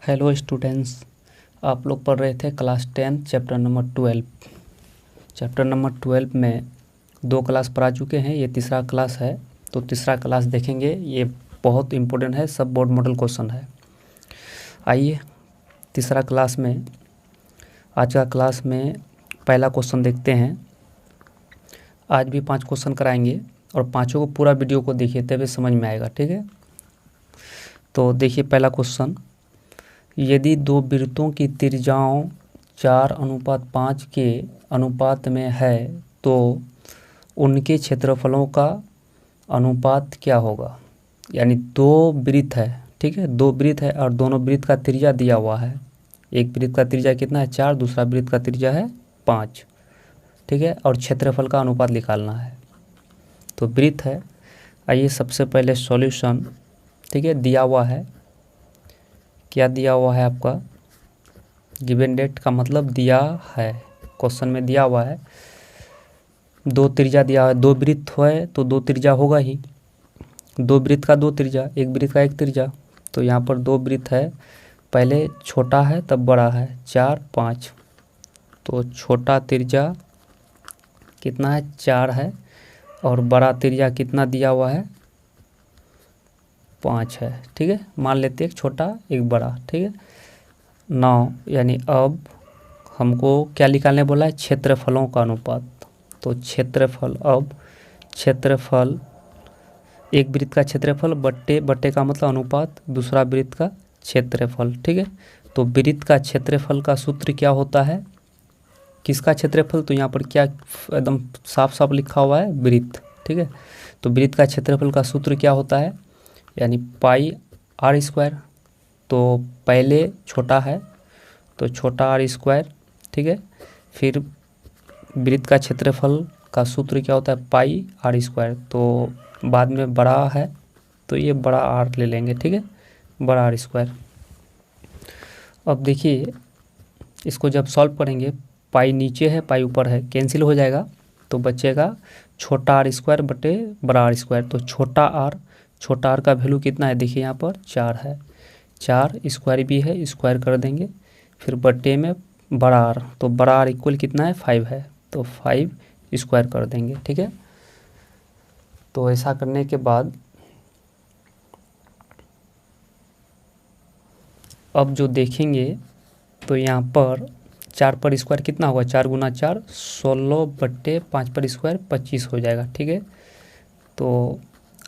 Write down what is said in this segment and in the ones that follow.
Hello students, आप लोग पढ़ रहे थे class 10 chapter number 12। Chapter number 12 में 2 क्लास पढ़ा चुके हैं, ये तीसरा क्लास है। तो तीसरा क्लास देखेंगे, ये बहुत इम्पोर्टेंट है, सब बोर्ड मॉडल क्वेश्चन है। आइए तीसरा क्लास में, आज का क्लास में पहला क्वेश्चन देखते हैं। आज भी 5 क्वेश्चन कराएंगे और पाँचों को पूरा वीडियो को देखिए, तभी समझ में आएगा, ठीक है। तो देखिए पहला क्वेश्चन, यदि 2 वृत्तों की त्रिज्याओं 4:5 के अनुपात में है तो उनके क्षेत्रफलों का अनुपात क्या होगा। यानी 2 वृत्त है, ठीक है, 2 वृत्त है और दोनों वृत्त का त्रिज्या दिया हुआ है। एक वृत्त का त्रिज्या कितना है 4, दूसरा वृत्त का त्रिज्या है 5, ठीक है, और क्षेत्रफल का अनुपात निकालना है। तो वृत्त है। आइए सबसे पहले सॉल्यूशन, ठीक है, दिया हुआ है, क्या दिया हुआ है आपका, गिवन डेट का मतलब दिया है, क्वेश्चन में दिया हुआ है 2 त्रिज्या दिया है। 2 वृत्त है तो 2 त्रिज्या होगा ही, 2 वृत्त का 2 त्रिज्या, एक वृत्त का 1 त्रिज्या। तो यहाँ पर 2 वृत्त है, पहले छोटा है तब बड़ा है, 4, 5। तो छोटा त्रिज्या कितना है 4 है और बड़ा त्रिज्या कितना दिया हुआ है 5 है, ठीक है। मान लेते हैं एक छोटा एक बड़ा, ठीक है। 9 यानी अब हमको क्या निकालने बोला है, क्षेत्रफलों का अनुपात। तो क्षेत्रफल, अब क्षेत्रफल, एक वृत्त का क्षेत्रफल बट्टे बट्टे का मतलब अनुपात, दूसरा वृत्त का क्षेत्रफल, ठीक है। तो वृत्त का क्षेत्रफल का सूत्र क्या होता है, किसका क्षेत्रफल, तो यहाँ पर क्या एकदम साफ साफ लिखा हुआ है वृत्त, ठीक है। तो वृत्त का क्षेत्रफल का सूत्र क्या होता है, यानी पाई आर स्क्वायर। तो पहले छोटा है तो छोटा आर स्क्वायर, ठीक है। फिर वृत्त का क्षेत्रफल का सूत्र क्या होता है पाई आर स्क्वायर। तो बाद में बड़ा है तो ये बड़ा आर ले लेंगे, ठीक है, बड़ा आर स्क्वायर। अब देखिए इसको जब सॉल्व करेंगे, पाई नीचे है पाई ऊपर है, कैंसिल हो जाएगा तो बचेगा छोटा आर स्क्वायर बटे बड़ा आर स्क्वायर। तो छोटा आर का वैल्यू कितना है, देखिए यहाँ पर 4 है, 4 स्क्वायर भी है, स्क्वायर कर देंगे, फिर बटे में बड़ा आर, तो बड़ा आर इक्वल कितना है 5 है, तो 5 स्क्वायर कर देंगे, ठीक है। तो ऐसा करने के बाद अब जो देखेंगे तो यहाँ पर 4 पर स्क्वायर कितना होगा, 4 गुना 4 16 बट्टे 5 पर स्क्वायर 25 हो जाएगा, ठीक है। तो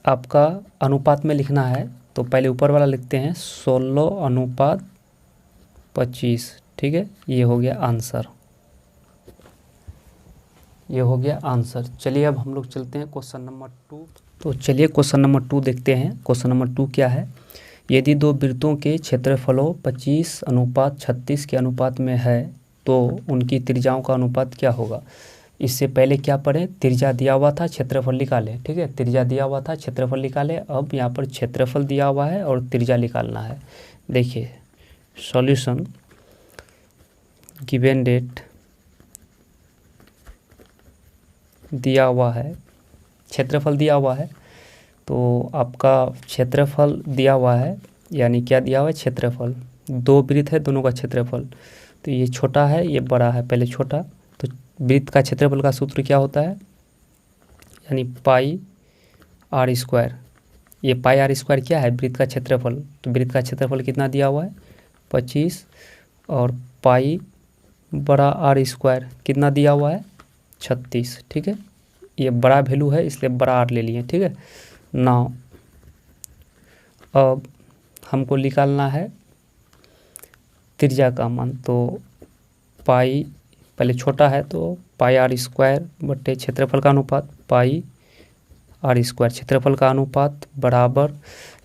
आपका अनुपात में लिखना है तो पहले ऊपर वाला लिखते हैं 16:25, ठीक है। ये हो गया आंसर, ये हो गया आंसर। चलिए अब हम लोग चलते हैं क्वेश्चन नंबर 2। तो चलिए क्वेश्चन नंबर 2 देखते हैं। क्वेश्चन नंबर 2 क्या है, यदि 2 वृत्तों के क्षेत्रफलों 25:36 के अनुपात में है तो उनकी त्रिज्याओं का अनुपात क्या होगा। इससे पहले क्या पढ़े, त्रिज्या दिया हुआ था क्षेत्रफल निकाले, ठीक है, त्रिज्या दिया हुआ था क्षेत्रफल निकाले। अब यहाँ पर क्षेत्रफल दिया हुआ है और त्रिज्या निकालना है। देखिए सॉल्यूशन, गिवन डेट दिया हुआ है, क्षेत्रफल दिया हुआ है। तो आपका क्षेत्रफल दिया हुआ है, यानी क्या दिया हुआ है क्षेत्रफल, 2 वृत्त है दोनों का क्षेत्रफल। तो ये छोटा है ये बड़ा है, पहले छोटा, तो वृत्त का क्षेत्रफल का सूत्र क्या होता है, यानी पाई आर स्क्वायर। ये पाई आर स्क्वायर क्या है, वृत्त का क्षेत्रफल। तो वृत्त का क्षेत्रफल कितना दिया हुआ है 25 और पाई बड़ा आर स्क्वायर कितना दिया हुआ है 36, ठीक है। ये बड़ा वैल्यू है इसलिए बड़ा आर ले लिए, ठीक है। नाउ अब हमको निकालना है त्रिज्या का मान। तो पाई पहले छोटा है तो पाई आर स्क्वायर बटे क्षेत्रफल का अनुपात पाई आर स्क्वायर, क्षेत्रफल का अनुपात बराबर,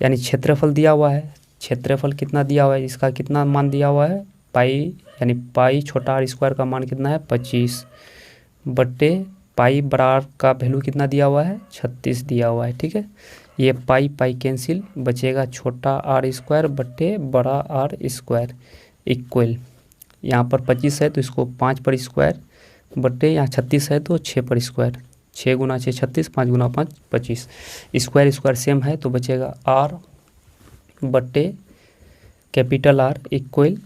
यानी क्षेत्रफल दिया हुआ है, क्षेत्रफल कितना दिया हुआ है, इसका कितना मान दिया हुआ है पाई, यानी पाई छोटा आर स्क्वायर का मान कितना है 25 बटे पाई बड़ा आर का वैल्यू कितना दिया हुआ है 36 दिया हुआ है, ठीक है। ये पाई पाई कैंसिल, बचेगा छोटा आर स्क्वायर बटे बड़ा आर स्क्वायर इक्वल, यहाँ पर 25 है तो इसको 5 पर स्क्वायर बटे यहाँ 36 है तो 6 पर स्क्वायर, 6 गुना 6 36, 5 गुना 5 25, स्क्वायर स्क्वायर सेम है तो बचेगा आर बटे कैपिटल आर इक्वल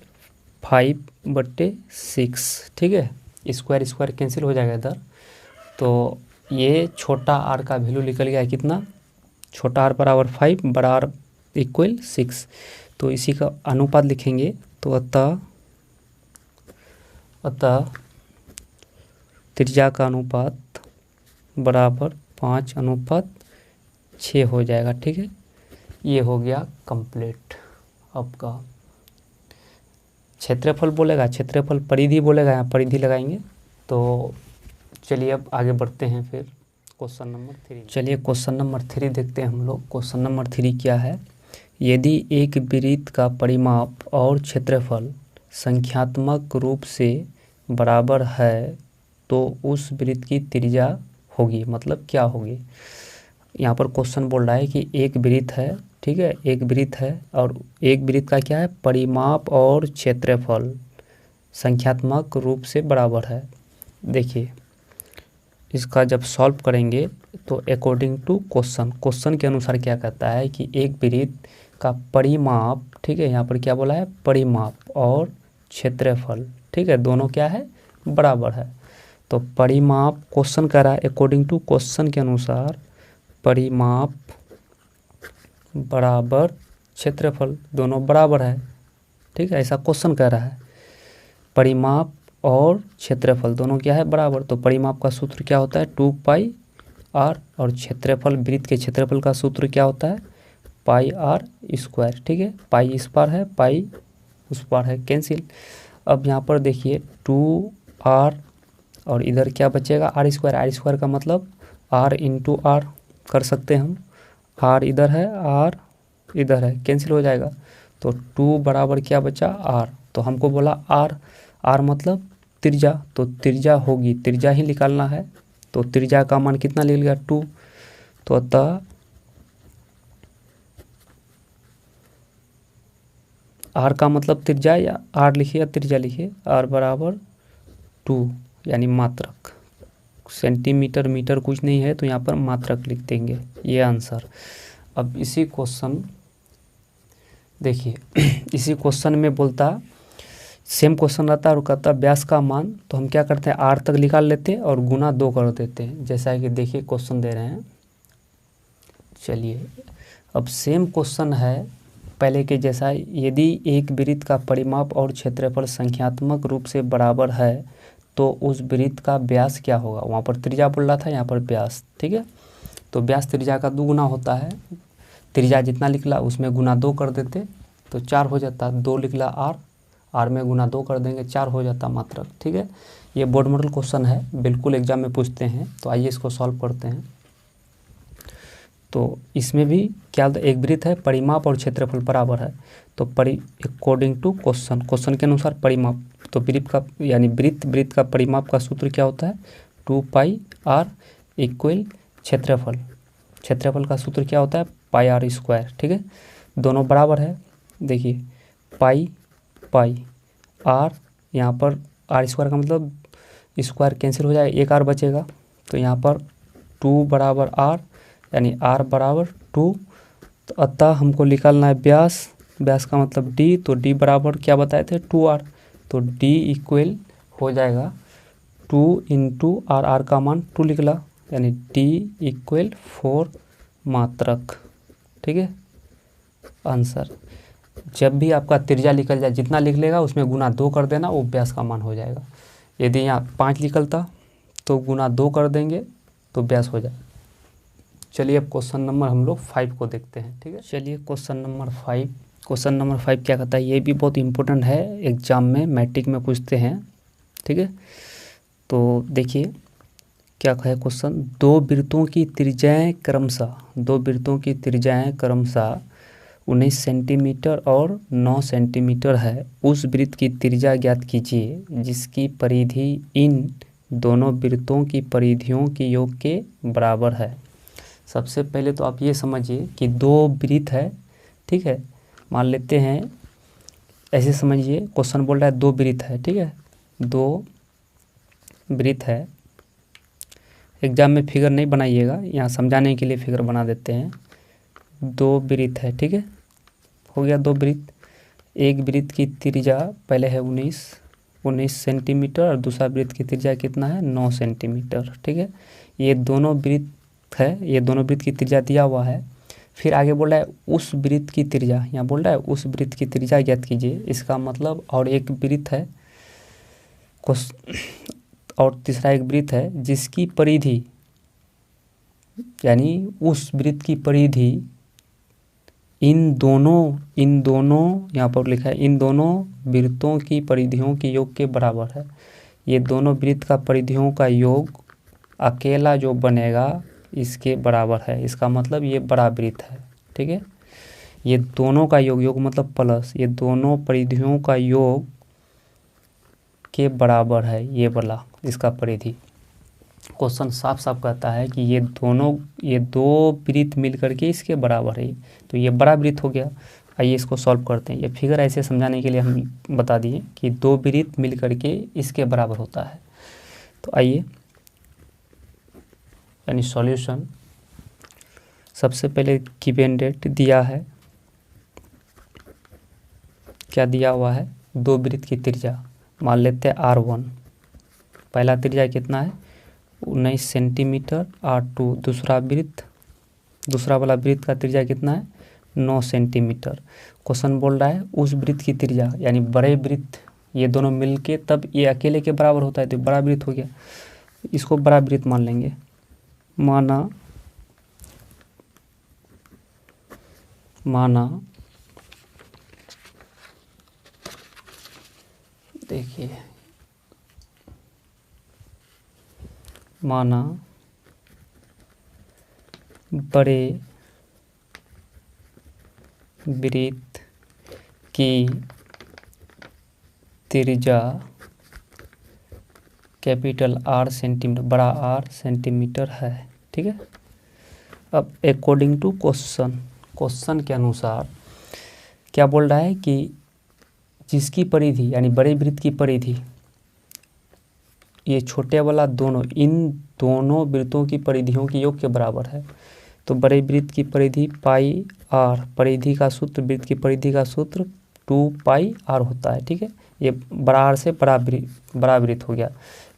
5/6, ठीक है। स्क्वायर स्क्वायर कैंसिल हो जाएगा इधर, तो ये छोटा आर का वैल्यू निकल गया कितना, छोटा आर बराबर 5, बड़ा आर इक्वल 6। तो इसी का अनुपात लिखेंगे, तो अतः त्रिज्या का अनुपात बराबर 5/6 हो जाएगा, ठीक है। ये हो गया कंप्लीट आपका। क्षेत्रफल बोलेगा, क्षेत्रफल परिधि बोलेगा, यहाँ परिधि लगाएंगे। तो चलिए अब आगे बढ़ते हैं फिर क्वेश्चन नंबर 3। चलिए क्वेश्चन नंबर 3 देखते हैं हम लोग। क्वेश्चन नंबर 3 क्या है, यदि एक वृत्त का परिमाप और क्षेत्रफल संख्यात्मक रूप से बराबर है तो उस वृत्त की त्रिज्या होगी, मतलब क्या होगी। यहाँ पर क्वेश्चन बोल रहा है कि एक वृत्त है, ठीक है, एक वृत्त है और एक वृत्त का क्या है, परिमाप और क्षेत्रफल संख्यात्मक रूप से बराबर है। देखिए इसका जब सॉल्व करेंगे तो अकॉर्डिंग टू क्वेश्चन के अनुसार क्या कहता है कि एक वृत्त का परिमाप, ठीक है, यहाँ पर क्या बोला है, परिमाप और क्षेत्रफल, ठीक है, दोनों क्या है, बराबर है। तो परिमाप, क्वेश्चन कह रहा है अकॉर्डिंग टू क्वेश्चन के अनुसार परिमाप बराबर क्षेत्रफल, दोनों बराबर है, ठीक है, ऐसा क्वेश्चन कह रहा है। परिमाप और क्षेत्रफल दोनों क्या है, बराबर। तो परिमाप का सूत्र क्या होता है, 2πr, और क्षेत्रफल, वृत्त के क्षेत्रफल का सूत्र क्या होता है, πr², ठीक है। पाई इस पार है, पाई उस पार है, कैंसिल। अब यहाँ पर देखिए 2r और इधर क्या बचेगा, r² का मतलब r इंटू r कर सकते हैं हम, r इधर है, r इधर है, कैंसिल हो जाएगा। तो 2 बराबर क्या बचा, r। तो हमको बोला r मतलब त्रिज्या, तो त्रिज्या होगी, त्रिज्या ही निकालना है। तो त्रिज्या का मान कितना ले लिया, 2। तो अतः r का मतलब त्रिज्या, या r लिखिए या त्रिज्या लिखिए, r बराबर 2, यानी मात्रक। सेंटीमीटर मीटर कुछ नहीं है तो यहाँ पर मात्रक लिख देंगे, ये आंसर। अब इसी क्वेश्चन देखिए इसी क्वेश्चन में बोलता, सेम क्वेश्चन रहता है और कहता व्यास का मान, तो हम क्या करते हैं, r तक निकाल लेते हैं और गुना 2 कर देते हैं, जैसा कि देखिए क्वेश्चन दे रहे हैं। चलिए अब सेम क्वेश्चन है पहले के जैसा, यदि एक वृत्त का परिमाप और क्षेत्रफल संख्यात्मक रूप से बराबर है तो उस वृत्त का व्यास क्या होगा। वहाँ पर त्रिज्या बोल रहा था, यहाँ पर व्यास, ठीक है। तो व्यास त्रिज्या का 2 गुना होता है, त्रिज्या जितना निकला उसमें गुना 2 कर देते तो 4 हो जाता। 2 निकला r में गुना 2 कर देंगे, 4 हो जाता मात्रक, ठीक है। ये बोर्ड मॉडल क्वेश्चन है, बिल्कुल एग्जाम में पूछते हैं। तो आइए इसको सॉल्व करते हैं। तो इसमें भी क्या, एक वृत्त है, परिमाप और क्षेत्रफल बराबर है। तो अकॉर्डिंग टू क्वेश्चन के अनुसार परिमाप, तो वृत्त का यानी वृत्त का परिमाप का सूत्र क्या होता है, 2πr इक्वल क्षेत्रफल का सूत्र क्या होता है, πr², ठीक है। दोनों बराबर है, देखिए पाई r, यहाँ पर r² का मतलब स्क्वायर कैंसिल हो जाएगा, एक r बचेगा। तो यहाँ पर 2 बराबर r, यानी r बराबर 2। तो अतः हमको निकालना है व्यास का मतलब d, तो d बराबर क्या बताए थे, 2r। तो d इक्वल हो जाएगा 2 इंटू r का मान 2 निकला, यानी d इक्वल 4 मात्रक, ठीक है, आंसर। जब भी आपका त्रिज्या निकल जाए, जितना लिख लेगा उसमें गुना 2 कर देना, वो व्यास का मान हो जाएगा। यदि यहाँ 5 निकलता तो गुना 2 कर देंगे तो व्यास हो जाए। चलिए अब क्वेश्चन नंबर हम लोग 5 को देखते हैं, ठीक है। चलिए क्वेश्चन नंबर 5 क्या कहता है, ये भी बहुत इंपॉर्टेंट है, एग्जाम में मैट्रिक में पूछते हैं, ठीक है। तो देखिए क्या कहे क्वेश्चन, दो वृत्तों की त्रिज्याएं क्रमशः 19 सेंटीमीटर और 9 सेंटीमीटर है। उस वृत्त की त्रिज्या ज्ञात कीजिए जिसकी परिधि इन दोनों वृत्तों की परिधियों के योग के बराबर है। सबसे पहले तो आप ये समझिए कि 2 वृत्त है, ठीक है, मान लेते हैं ऐसे समझिए, क्वेश्चन बोल रहा है 2 वृत्त है, ठीक है, 2 वृत्त है। एग्जाम में फिगर नहीं बनाइएगा, यहाँ समझाने के लिए फिगर बना देते हैं। 2 वृत्त है, ठीक है, हो गया 2 वृत्त। एक वृत्त की त्रिज्या पहले है 19 सेंटीमीटर और दूसरा वृत्त की त्रिज्या कितना है 9 सेंटीमीटर। ठीक है, ये दोनों वृत्त है, ये दोनों वृत्त की त्रिज्या दिया हुआ है। फिर आगे बोल रहा है उस वृत्त की त्रिज्या, यहाँ बोल रहा है उस वृत्त की त्रिज्या ज्ञात कीजिए। इसका मतलब और एक वृत्त है और तीसरा एक वृत्त है जिसकी परिधि, यानी उस वृत्त की परिधि इन दोनों यहाँ पर लिखा है इन दोनों वृत्तों की परिधियों के योग के बराबर है। ये दोनों वृत्त का परिधियों का योग अकेला जो बनेगा इसके बराबर है। इसका मतलब ये बड़ा वृत्त है। ठीक है, ये दोनों का योग मतलब प्लस, ये दोनों परिधियों का योग के बराबर है ये वाला इसका परिधि। क्वेश्चन साफ साफ कहता है कि ये दो वृत्त मिल करके इसके बराबर है, तो ये बड़ा वृत्त हो गया। आइए इसको सॉल्व करते हैं। ये फिगर ऐसे समझाने के लिए हम बता दिए कि दो वृत्त मिल करके इसके बराबर होता है। तो आइए यानी सॉल्यूशन, सबसे पहले गिवन डेट दिया है, क्या दिया हुआ है, दो वृत्त की त्रिज्या मान लेते हैं R1। पहला त्रिज्या कितना है 19 सेंटीमीटर, R2 दूसरा वाला वृत्त का त्रिज्या कितना है 9 सेंटीमीटर। क्वेश्चन बोल रहा है उस वृत्त की त्रिज्या, यानी बड़े वृत्त ये दोनों मिलके तब ये अकेले के बराबर होता है, तो बड़ा वृत्त हो गया, इसको बड़ा वृत्त मान लेंगे। माना देखिए, माना बड़े वृत्त की त्रिज्या कैपिटल R सेंटीमीटर, बड़ा R सेंटीमीटर है। ठीक है, अब अकॉर्डिंग टू क्वेश्चन के अनुसार क्या बोल रहा है कि जिसकी परिधि यानी बड़े वृत्त की परिधि ये छोटे वाला इन दोनों वृत्तों की परिधियों के योग के बराबर है। तो बड़े वृत्त की परिधि पाई R, परिधि का सूत्र, वृत्त की परिधि का सूत्र 2 पाई R होता है। ठीक है, ये बड़ा R से बड़ा वृत्त हो गया।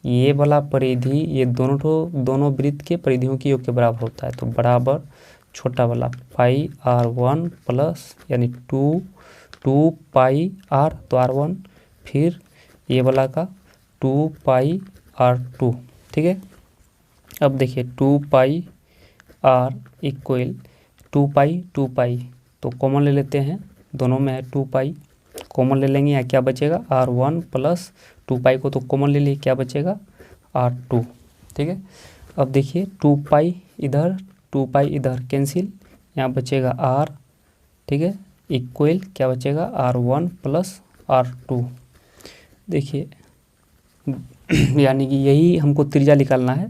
ये वाला परिधि ये दोनों वृत्त के परिधियों के योग के बराबर होता है। तो बराबर छोटा वाला पाई R1 प्लस यानी 2 पाई R, तो R1, फिर ये वाला का 2 पाई R2। ठीक है, अब देखिए 2 पाई R इक्वल 2 पाई, तो कॉमन ले लेते हैं, दोनों में है 2 पाई, कॉमन ले लेंगे, यहाँ क्या बचेगा R1 प्लस 2 पाई को तो कॉमन ले लिए, क्या बचेगा R2। ठीक है, अब देखिए 2 पाई इधर कैंसिल, यहाँ बचेगा R। ठीक है, इक्वल क्या बचेगा R1 प्लस R2। देखिए यानी कि यही हमको त्रिज्या निकालना है।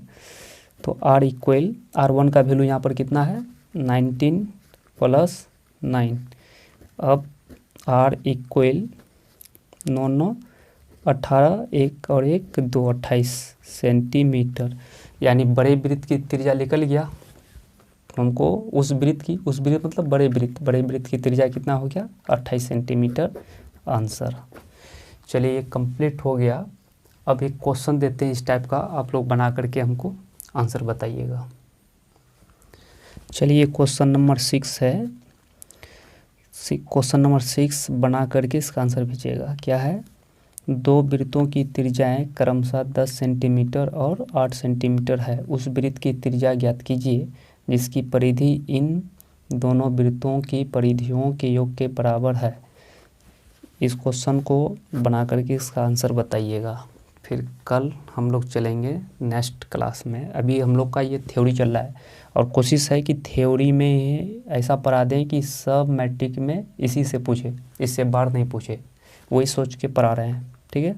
तो R इक्वल R1 का वैल्यू यहाँ पर कितना है 19 प्लस 9, अब R इक्वल 9 18, 1 और 1 2 28 सेंटीमीटर। यानी बड़े वृत्त की त्रिज्या निकल गया हमको, उस वृत्त मतलब बड़े वृत्त की त्रिज्या कितना हो गया 28 सेंटीमीटर आंसर। चलिए ये कंप्लीट हो गया। अब एक क्वेश्चन देते हैं इस टाइप का, आप लोग बना करके हमको आंसर बताइएगा। चलिए क्वेश्चन नंबर 6 है, क्वेश्चन नंबर 6 बना करके इसका आंसर भेजिएगा। क्या है, दो वृत्तों की त्रिज्याएं क्रमशः 10 सेंटीमीटर और 8 सेंटीमीटर है। उस वृत्त की त्रिज्या ज्ञात कीजिए जिसकी परिधि इन दोनों वृत्तों की परिधियों के योग के बराबर है। इस क्वेश्चन को बना करके इसका आंसर बताइएगा। फिर कल हम लोग चलेंगे नेक्स्ट क्लास में। अभी हम लोग का ये थ्योरी चल रहा है और कोशिश है कि थ्योरी में ऐसा पढ़ा दें कि सब मैट्रिक में इसी से पूछे, इससे बाहर नहीं पूछे, वही सोच के पढ़ा रहे हैं। ठीक है।